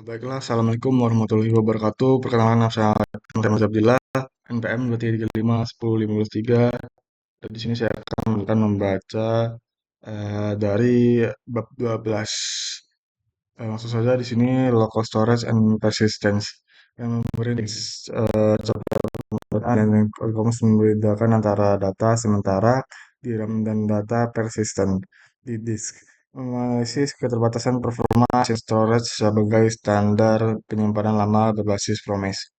Baiklah, Assalamualaikum warahmatullahi wabarakatuh. Perkenalkan nama saya Muhammad Abdillah, NPM 233553. Dan di sini saya akan membaca dari bab 12. Langsung saja di sini local storage and persistence yang memberi dan kamus membedakan antara data sementara di RAM dan data persisten di disk. Menganalisis keterbatasan performa sistem storage sebagai standar penyimpanan lama berbasis Promise.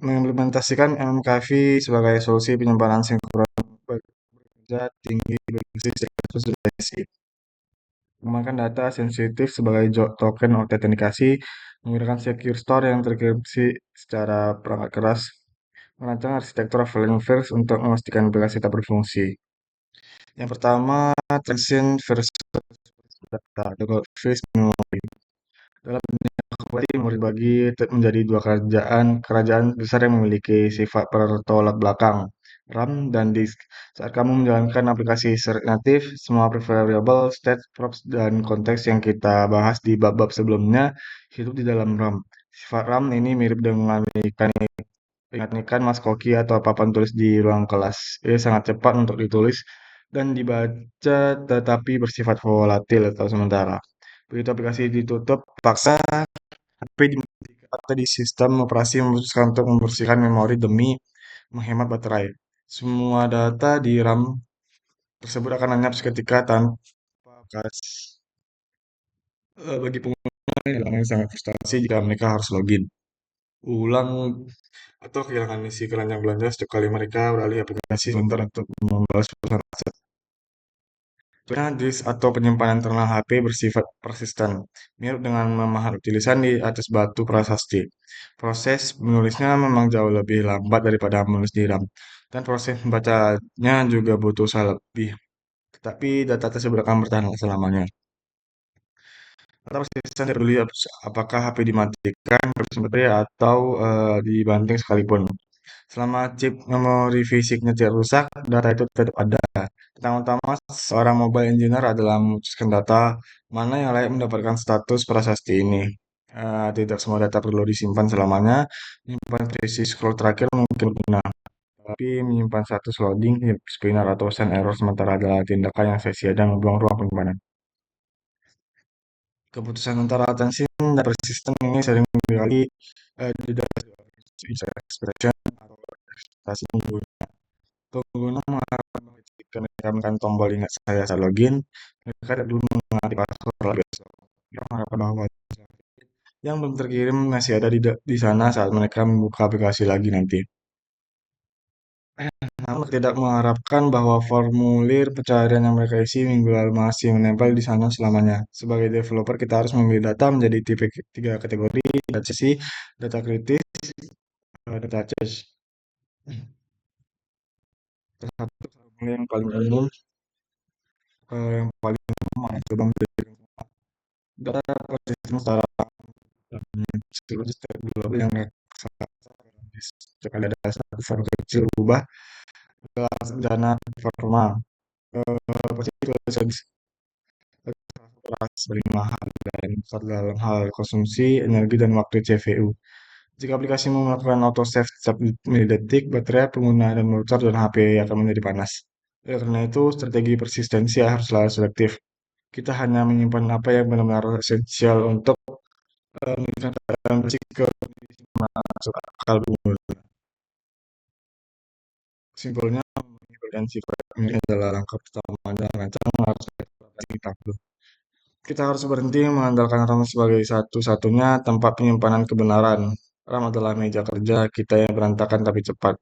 Mengimplementasikan MKV sebagai solusi penyimpanan sinkron bekerja tinggi berbasis 100 menggunakan data sensitif sebagai token autentikasi menggunakan secure store yang terkripsi secara perangkat keras, merancang arsitektur failing first untuk memastikan aplikasi tak berfungsi. Yang pertama, transient versus data, the phase memory. Dalam dunia kembali dibagi menjadi dua kerajaan besar yang memiliki sifat bertolak belakang, RAM dan disk. Saat kamu menjalankan aplikasi secara natif, semua variable, state, props, dan konteks yang kita bahas di bab-bab sebelumnya hidup di dalam RAM. Sifat RAM ini mirip dengan ikan Mas Koki atau papan tulis di ruang kelas. Ia sangat cepat untuk ditulis dan dibaca tetapi bersifat volatil atau sementara. Begitu aplikasi ditutup, paksa HP dimatikan atau di sistem operasi memutuskan untuk membersihkan memori demi menghemat baterai. Semua data di RAM tersebut akan lenyap seketika tanpa bekas. Bagi pengguna ini sangat frustasi jika mereka harus login ulang atau kehilangan isi keranjang belanja setiap kali mereka beralih aplikasi sebentar untuk membalas pesan aset. Karena disk atau penyimpanan internal HP bersifat persisten, mirip dengan memahami tulisan di atas batu prasasti. Proses menulisnya memang jauh lebih lambat daripada menulis di RAM, dan proses membacanya juga butuh usaha lebih. Tetapi data tersebut akan bertahan selamanya. Data persisten tidak peduli apakah HP dimatikan, baterai atau dibanting sekalipun. Selama chip memori fisiknya tidak rusak, data itu tetap ada. Tantangan utama seorang mobile engineer adalah memutuskan data mana yang layak mendapatkan status prasasti ini. Tidak semua data perlu disimpan selamanya. Menyimpan sesi scroll terakhir mungkin berguna, tapi menyimpan status loading, spinner, atau send error sementara adalah tindakan yang sia-sia dan membuang ruang penyimpanan. Keputusan antara attention dan persisten ini sering kali didasari user expression atau ekspektasi pengguna mengharapkan bahwa jika mereka menekan tombol ingat saya saat login, mereka tidak perlu mengerti password lagi. Mereka mengharapkan bahwa yang belum terkirim masih ada di sana saat mereka membuka aplikasi lagi nanti. Namun tidak mengharapkan bahwa formulir pencarian yang mereka isi minggu lalu masih menempel di sana selamanya. Sebagai developer, kita harus memilih data menjadi tiga kategori: data sesi, data kritis, data cache. Satu formulir yang paling umum, yang paling umum coba menjadi data konsisten secara seluruh step global yang setiap kali ada satu file kecil berubah kelas dana performa pasti itu keras paling mahal dan besar dalam hal konsumsi energi dan waktu CPU. Jika aplikasimu melakukan auto save setiap detik, baterai pengguna dan bocor dan HP akan menjadi panas. Oleh karena itu, strategi persistensi harus selalu selektif. Kita hanya menyimpan apa yang benar-benar esensial untuk menunjukkan keadaan bersih ke masuk akal pengguna. Simpelnya, dan sifat ini adalah langkah pertama dan rancang harus kita. Kita harus berhenti mengandalkan RAM sebagai satu-satunya tempat penyimpanan kebenaran. RAM adalah meja kerja kita yang berantakan tapi cepat.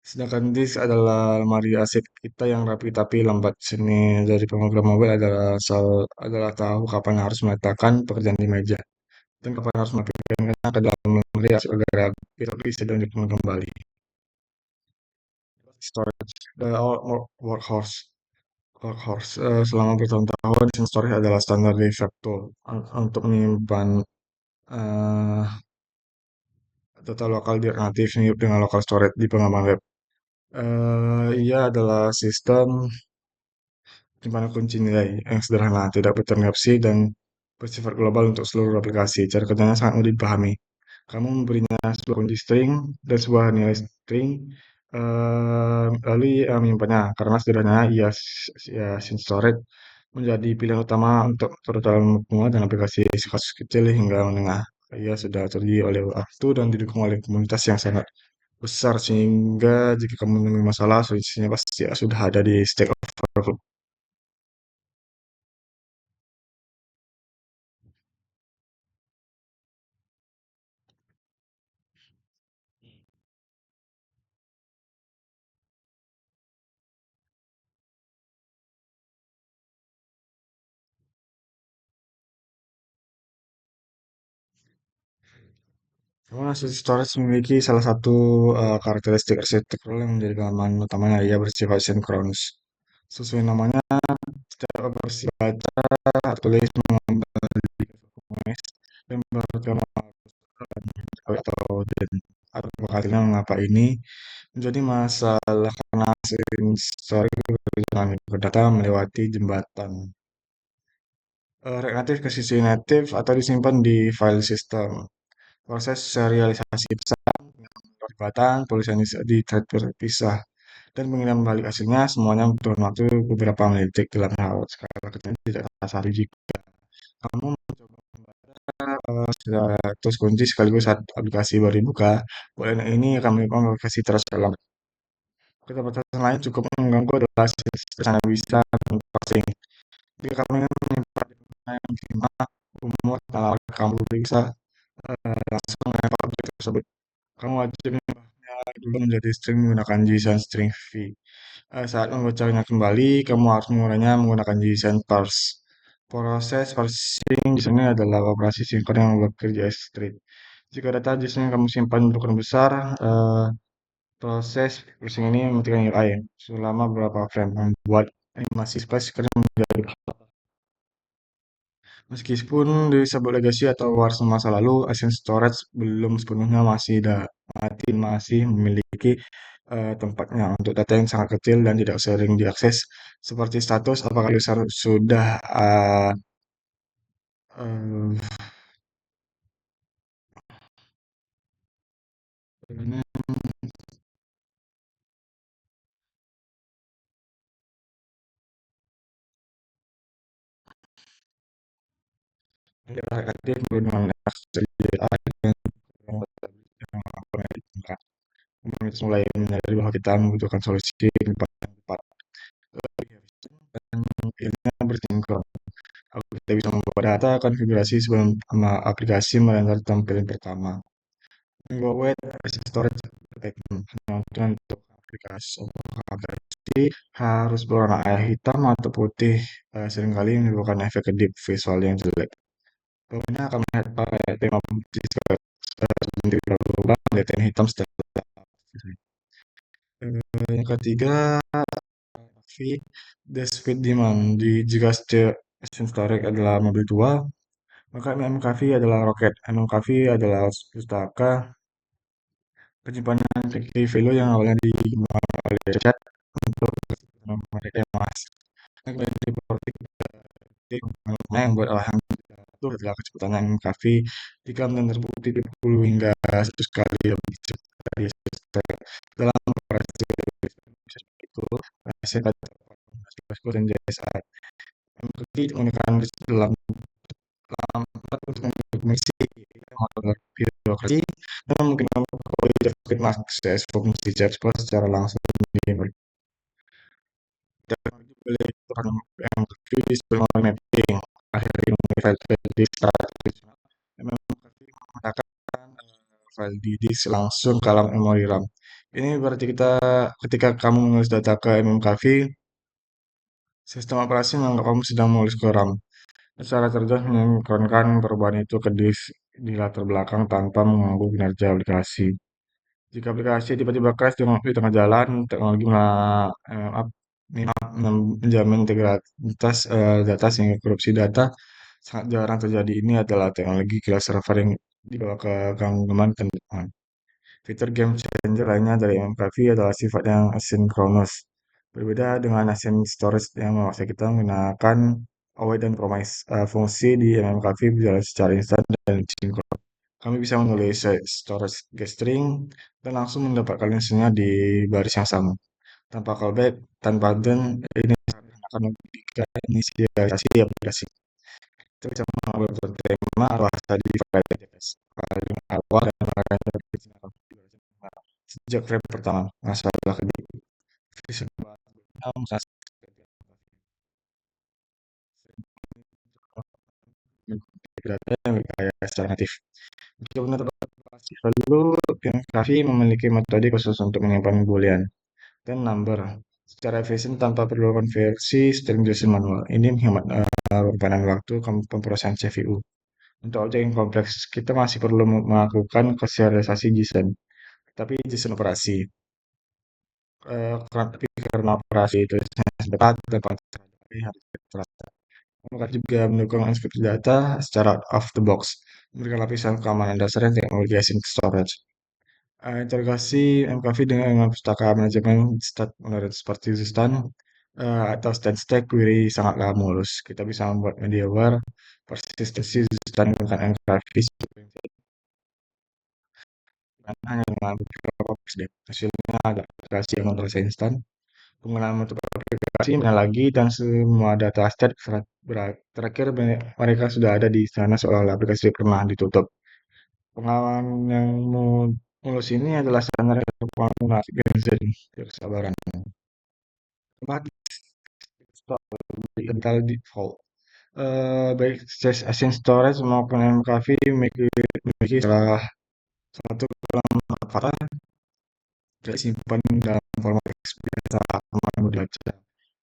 Sedangkan disk adalah lemari arsip kita yang rapi tapi lambat. Seni dari pemrogram mobil adalah tahu kapan harus meletakkan pekerjaan di meja dan kapan harus memapinkannya ke dalam memori agar bisa dilanjutkan kembali. Storage, workhorse. Selama bertahun-tahun, Instant Storage adalah standar de facto untuk menyimpan eh, data lokal di alternatif mirip dengan local storage di pengembangan web. Ia adalah sistem penyimpanan kunci nilai yang sederhana, tidak bertransaksi dan bersifat global untuk seluruh aplikasi. Cara kerjanya sangat mudah dipahami. Kamu memberinya sebuah kunci string dan sebuah nilai string, lalu ia menyimpannya. Karena sederhananya, ia sin storage menjadi pilihan utama untuk terutama dan aplikasi kasus kecil hingga menengah. Ia sudah terdiri oleh waktu dan didukung oleh komunitas yang sangat besar sehingga jika kamu menemui masalah, solusinya pasti sudah ada di Stack Overflow. Elastic Storage memiliki salah satu karakteristik arsitektural yang menjadi kelemahan utamanya, ia bersifat sinkronus. Sesuai namanya, setiap operasi baca atau tulis mengomunis dan beragam atau dan atau hasilnya mengapa ini menjadi masalah karena storage berjalan berdata melewati jembatan native ke sisi native atau disimpan di file system. Proses serialisasi pesan, pengobatan, tulisan di thread terpisah, dan pengiriman balik hasilnya semuanya butuh waktu beberapa menit dalam hal skala kecil tidak terasa jika kamu terus kunci sekaligus saat aplikasi baru dibuka, boleh ini akan menyebabkan aplikasi terasa lambat. Keterbatasan lain cukup mengganggu adalah sana bisa dan passing. Jika kamu ingin menyimpan yang simak umur, kamu bisa langsung melempar objek tersebut. Kamu wajib mengubahnya dulu menjadi string menggunakan JSON string v. Saat membacanya kembali, kamu harus mengurainya menggunakan JSON parse. Proses parsing di sini adalah operasi sinkron yang bekerja straight. Jika data JSON yang kamu simpan berukuran besar, proses parsing ini mematikan UI selama beberapa frame, membuat animasi space menjadi. Meskipun disebut legacy atau wars masa lalu, Asien Storage belum sepenuhnya masih memiliki tempatnya untuk data yang sangat kecil dan tidak sering diakses, seperti status apakah user sudah uh, aktif menggunakan AI dan komunitas mulai menyadari bahwa kita membutuhkan solusi yang tepat dan ilmunya bersinkron. Kita bisa membawa data konfigurasi sebelum aplikasi merender tampilan pertama. Wet storage untuk aplikasi harus berwarna air hitam atau putih, seringkali menimbulkan efek kedip visual yang jelek. Pokoknya akan melihat tema putih berubah menjadi hitam setelah. Yang ketiga, V, the speed demand. Jika station storage adalah mobil tua, maka MMKV adalah roket. MMKV adalah pustaka penyimpanan fiktif value yang awalnya dikembangkan oleh Richard untuk mereka yang emas. Kemudian diporting ke yang buat olahan itu adalah kecepatan MMKV jika benar terbukti 10 hingga 100 kali lebih cepat dari dalam operasi itu hasil dan JSI. MMKV menggunakan dalam tempat untuk mengisi birokrasi dan mungkin dapat mengakses fungsi chatbot secara langsung di teknologi boleh yang kritis mapping akhirnya file di tradisional memang menggunakan file di disk langsung ke dalam memori RAM. Ini berarti ketika kamu menulis data ke MMKV, sistem operasi menganggap kamu sedang menulis ke RAM. Secara cerdas menyinkronkan perubahan itu ke disk di latar belakang tanpa mengganggu kinerja aplikasi. Jika aplikasi tiba-tiba crash di tengah jalan, teknologi menjamin integritas data sehingga korupsi data sangat jarang terjadi. Ini adalah teknologi kelas server yang dibawa ke genggaman ke depan. Fitur game changer lainnya dari MKV adalah sifat yang asynchronous. Berbeda dengan async storage yang memaksa kita menggunakan await dan promise. Fungsi di MMKV berjalan secara instan dan sinkron. Kami bisa menulis storage guest string dan langsung mendapatkan linknya di baris yang sama. Tanpa callback, tanpa dan ini akan memberikan inisialisasi aplikasi. Kita bisa mengambil tema atau bahasa di file JS paling awal dan menggunakan sejak frame pertama. Masalah kedua, visual data yang berkaya secara natif. Untuk menetapkan lalu, Kaffi memiliki metode khusus untuk menyimpan boolean dan number secara efisien tanpa perlu konversi string JSON manual. Ini menghemat beban waktu pemrosesan CPU. Untuk objek yang kompleks, kita masih perlu melakukan serialisasi JSON, tapi JSON operasi. Karena operasi itu cepat dan harus terasa. Maka juga mendukung enkripsi data secara out of the box, memberikan lapisan keamanan dasar yang teknologi async storage. Integrasi MKV dengan pustaka manajemen stat menurut seperti Zustan atau Stack query sangatlah mulus. Kita bisa membuat middleware persistensi Zustan menggunakan MKV hanya dengan beberapa step. Hasilnya ada aplikasi yang terasa instan, penggunaan metode aplikasi lagi dan semua data state terakhir mereka sudah ada di sana seolah aplikasi pernah ditutup. Pengalaman yang mulus ini adalah standar pengguna Gen Z kesabaran. Tempat mental default. Baik async storage maupun MKV memiliki salah satu kelemahan tidak simpan dalam format biasa atau dibaca.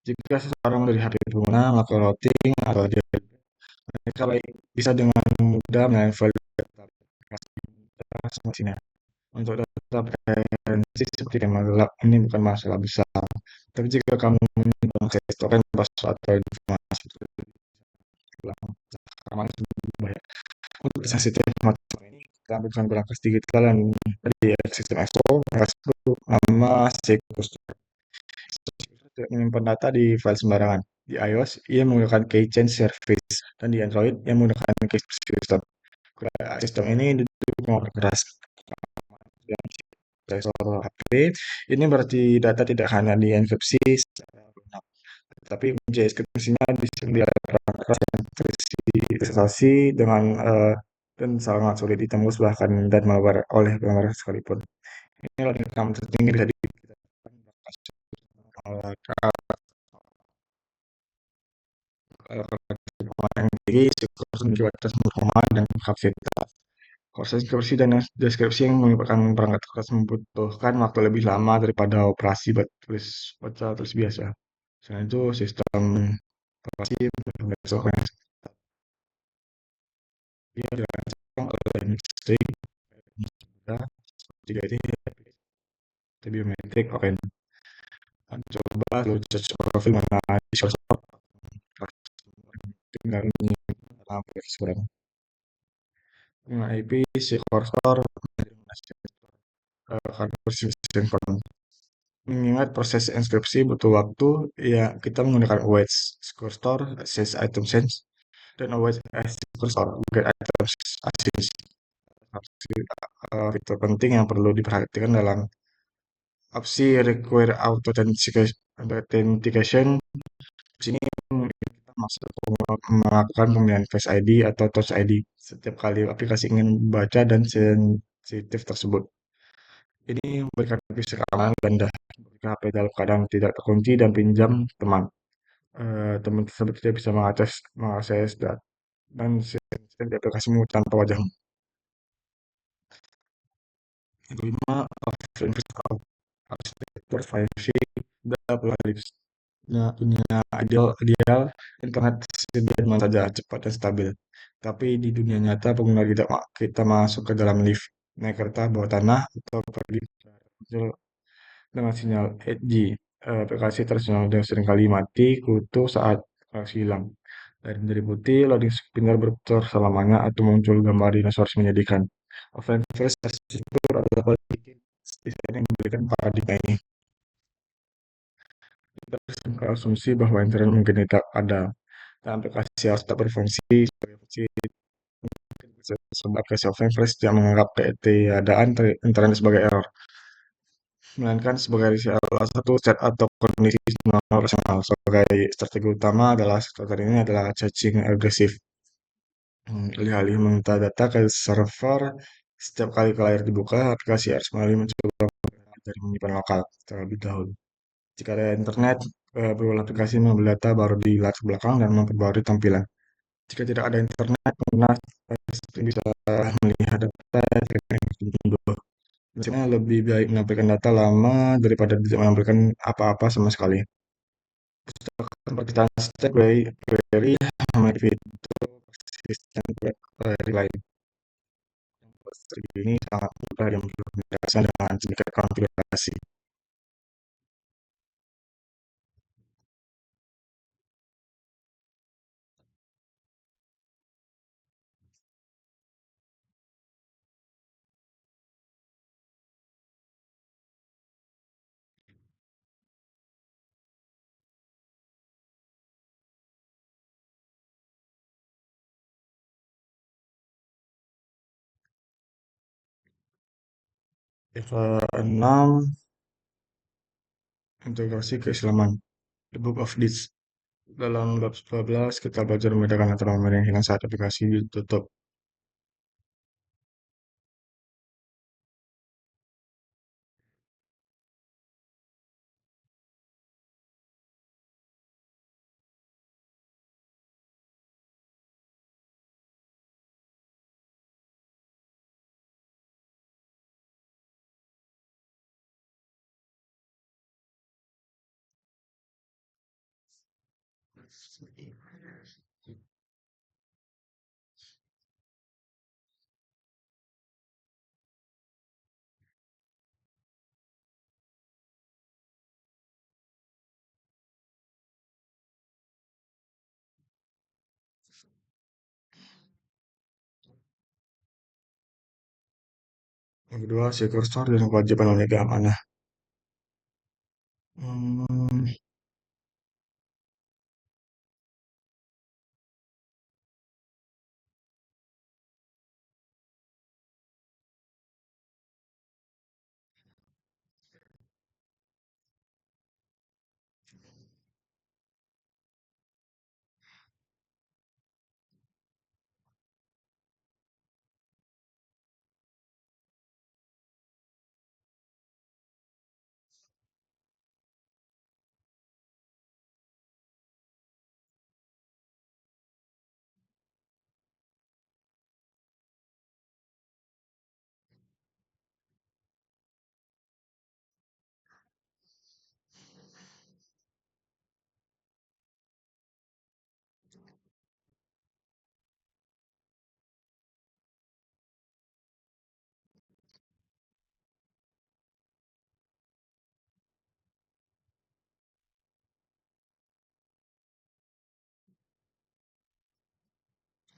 Jika seseorang dari HP pengguna melakukan routing atau dia mereka bisa dengan mudah menyalakan file data aplikasi mesinnya. Untuk data preferensi seperti tema gelap ini bukan masalah besar. Tapi jika kamu menyimpan akses token password atau informasi keamanan berbahaya. Untuk sensitif macam ini, kita ambilkan berangkas digital dan dari sistem EXO, nama siklus tidak menyimpan data di file sembarangan. Di iOS, ia menggunakan keychain service, dan di Android, ia menggunakan key system. Sistem ini didukung keras dan prosesor HP. Ini berarti data tidak hanya dienkripsi secara lunak, tetapi JS-nya diperangkat yang terintegrasi dengan dan sangat sulit ditembus bahkan dan malware oleh malware sekalipun. Ini adalah income tertinggi bisa yang tinggi, siklus batas koma dan kapasitas. Proses kursi dan deskripsi yang merupakan perangkat keras membutuhkan waktu lebih lama daripada operasi baca tulis biasa. Selain itu, sistem operasi besok yang dia dirancang oleh industri tiga ini biometrik open. Coba lu search profil mana di sosmed tinggal ini kurang. IP si kursor sinkron. Mengingat proses inskripsi butuh waktu, ya kita menggunakan await store, access item sense, dan await store, get items async. Fitur penting yang perlu diperhatikan dalam opsi require authentication. Di sini kita masuk melakukan pemilihan Face ID atau Touch ID setiap kali aplikasi ingin membaca dan sensitif tersebut. Ini memberikan fitur keamanan ganda jika HP dalam keadaan tidak terkunci dan pinjam teman. Teman tersebut tidak bisa mengakses dan sistem di aplikasimu tanpa wajahmu. Yang kelima, offline physical arsitektur 5G dunia ideal internet sedia di mana saja cepat dan stabil. Tapi di dunia nyata pengguna tidak kita masuk ke dalam lift, naik kereta bawah tanah atau pergi dengan sinyal 8G. Aplikasi tradisional yang seringkali mati kutu saat koneksi hilang. Dari putih, loading spinner berputar selamanya atau muncul gambar dinosaurus menyedihkan. Offline first arsitektur adalah desain yang memberikan paradigma ini. Kita asumsi bahwa internet mungkin tidak ada, Dan aplikasi harus tetap berfungsi sebagai fungsi sebab aplikasi offline first tidak menganggap ketiadaan internet sebagai error, melainkan sebagai salah satu set atau kondisi operasional. Sebagai strategi utama adalah strategi ini adalah caching agresif. Alih-alih meminta data ke server setiap kali ke layar dibuka, aplikasi harus melalui mencoba dari menyimpan lokal terlebih dahulu. Jika ada internet, berulang aplikasi mengambil data baru di layar belakang dan memperbarui tampilan. Jika tidak ada internet, pengguna bisa melihat data yang dulu. Biasanya lebih baik menampilkan data lama daripada tidak menampilkan apa-apa sama sekali. Perpindahan step query memiliki fitur persisten query lain. Strategi ini sangat mudah diimplementasikan dengan sedikit konfigurasi. Tipe 6, integrasi keislaman. The Book of Deeds. Dalam bab 12, kita belajar membedakan antara nomor yang hilang saat aplikasi ditutup. Yang kedua, secure store dan kewajiban memegang amanah. Hmm,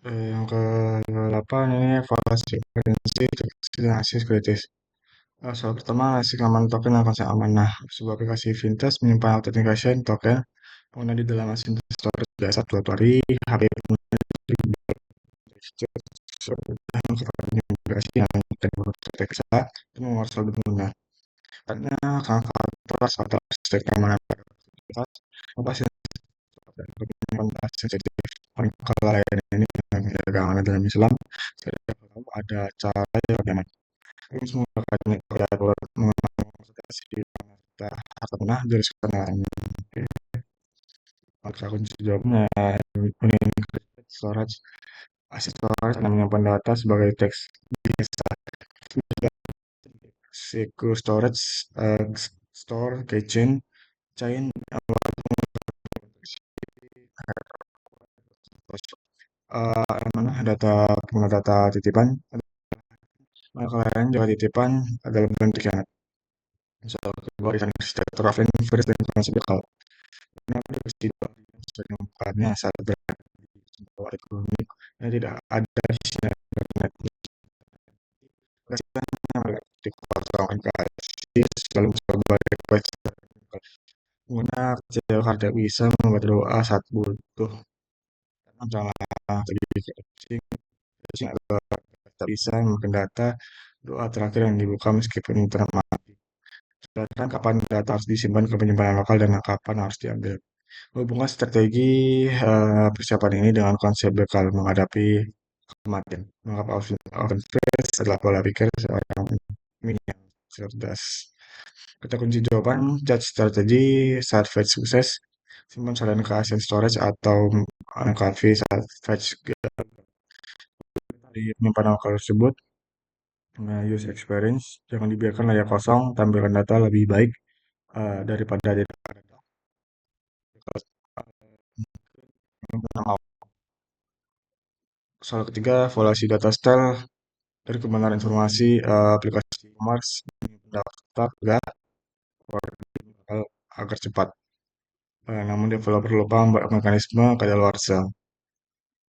yang ke-8 ini evaluasi prinsip dan akses kritis. Soal pertama, ngasih keamanan token dan konsep amanah. Sebuah aplikasi fintech menyimpan authentication token pengguna di dalam mesin storage biasa suatu hari, HP pengguna aplikasi yang terperiksa dan menguasai pengguna. Karena sangat keras atau aspek keamanan aplikasi sensitif. Kalau lain ini agama dalam Islam, ada cara yang bagaimana. Ini semua akan diatur mengenai harta pernah dari sekarang. Maka kunci jawabnya storage. Aset storage yang menyimpan data sebagai teks biasa. Secure storage, store, keychain, chain, yang mana data pengguna data titipan, kalian juga titipan dalam bentuk yang misal kedua administrator offline first dan informasi lokal. Karena peristiwa yang saat berada di bawah ekonomi yang tidak ada di sini internet. Yang dikosongkan kasih selalu mencoba request pengguna kecil tidak bisa membuat doa saat butuh Misalnya tadi fetching, fetching atau tak bisa memakan data, doa terakhir yang dibuka meskipun internet mati. Sedangkan kapan data harus disimpan ke penyimpanan lokal dan kapan harus diambil. Hubungan strategi persiapan ini dengan konsep bekal menghadapi kematian. Mengapa open space adalah pola pikir seorang milenial cerdas. Kata kunci jawaban, judge strategi saat fetch sukses, simpan saran ke asset storage atau archive saat fetch di penyimpanan lokal tersebut. Nah, use experience, jangan dibiarkan layar kosong, tampilkan data lebih baik daripada data. Soal ketiga, evaluasi data style dari kebenaran informasi aplikasi e-commerce daftar enggak agar cepat. Namun developer lupa membuat mekanisme kadaluarsa.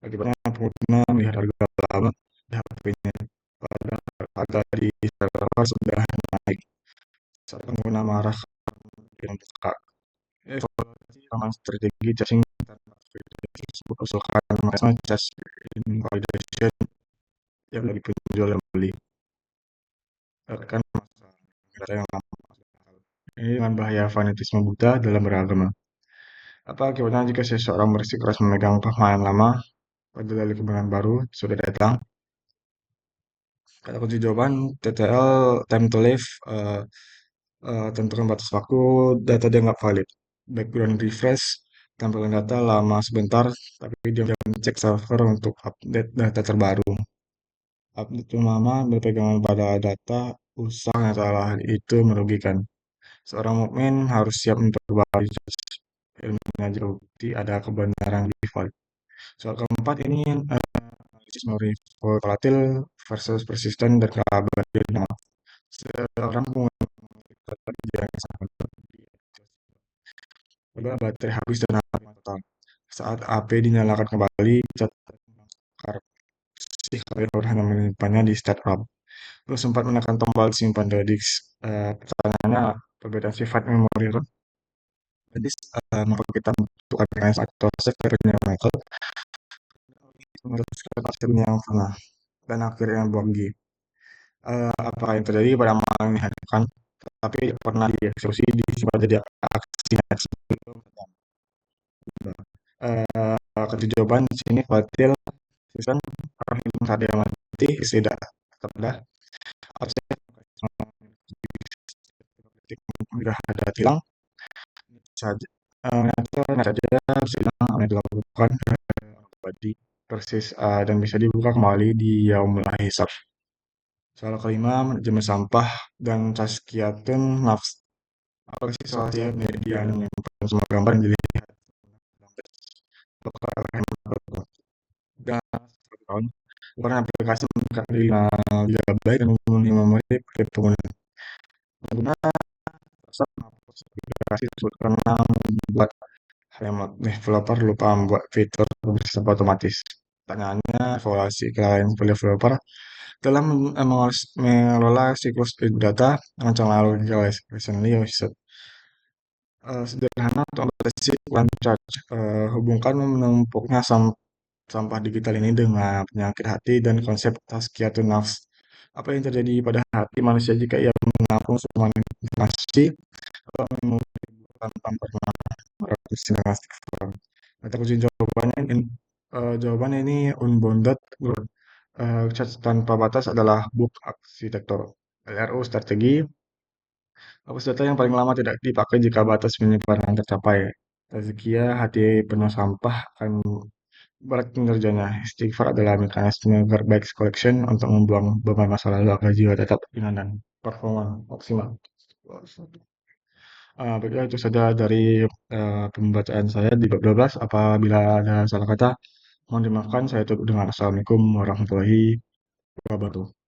Akibatnya pengguna melihat harga lama di HP-nya, padahal harga di server sudah naik. Saat pengguna marah dengan peka. Evaluasi aman strategi caching tanpa tersebut usulkan mekanisme cache invalidation yang bagi penjual dan beli. Kan data yang lama. Ini dengan bahaya fanatisme buta dalam beragama. Apa akibatnya jika seseorang bersikeras memegang pemahaman lama pada dalih kebenaran baru sudah datang? Kata kunci jawaban TTL time to live tentukan batas waktu data dianggap valid. Background refresh tampilkan data lama sebentar tapi jangan cek server untuk update data terbaru. Update lama berpegangan pada data usaha yang salah itu merugikan. Seorang mukmin harus siap memperbarui ilmunya jika bukti ada kebenaran default. Soal keempat ini analisis volatil versus persisten dan keabadian. Seorang pengguna yang sangat adalah baterai habis dan habis total. Saat AP dinyalakan kembali, cat si karyawan hanya menyimpannya di startup. Lu sempat menekan tombol simpan di disk. Pertanyaannya, perbedaan sifat memori RAM. Jadi, mengapa kita membutuhkan organize atau save Michael meneruskan hasilnya yang sama dan akhirnya buggy. Apa yang terjadi pada malam ini kan? Tapi pernah dieksekusi disimpan jadi aksi next. Kerja jawaban di sini Fatil sistem orang hitung saat dia mati tidak terdah harusnya sudah ada tilang saja saja bisa bilang yang dilakukan pribadi persis dan bisa dibuka kembali di yaumul hisab. Soal kelima, manajemen sampah dan tazkiyatun nafs. Apa sih soal media yang menyimpan semua gambar yang dilihat dan tahun ukuran aplikasi meningkat dari 5 GB dan memori per pengguna. Pengguna merasa menghapus aplikasi tersebut karena membuat hemat developer lupa membuat fitur bersifat otomatis. Pertanyaannya, evaluasi klien developer dalam mengelola siklus data rancang lalu recently sederhana untuk mengatasi one charge. Hubungkan menumpuknya sampah digital ini dengan penyakit hati dan konsep tazkiyatun nafs. Apa yang terjadi pada hati manusia jika ia menampung semua informasi atau tanpa pernah merevisi dengan kata kunci jawabannya ini unbounded growth. Tanpa batas adalah book arsitektur. LRU strategi hapus data yang paling lama tidak dipakai jika batas penyimpanan tercapai. Tazkiyah hati penuh sampah akan berat kinerjanya. Istighfar adalah mekanisme garbage collection untuk membuang beban masa lalu agar jiwa tetap ringan dan performa maksimal. Baiklah itu saja dari pembacaan saya di bab 12. Apabila ada salah kata, mohon dimaafkan. Saya tutup dengan Assalamualaikum warahmatullahi wabarakatuh.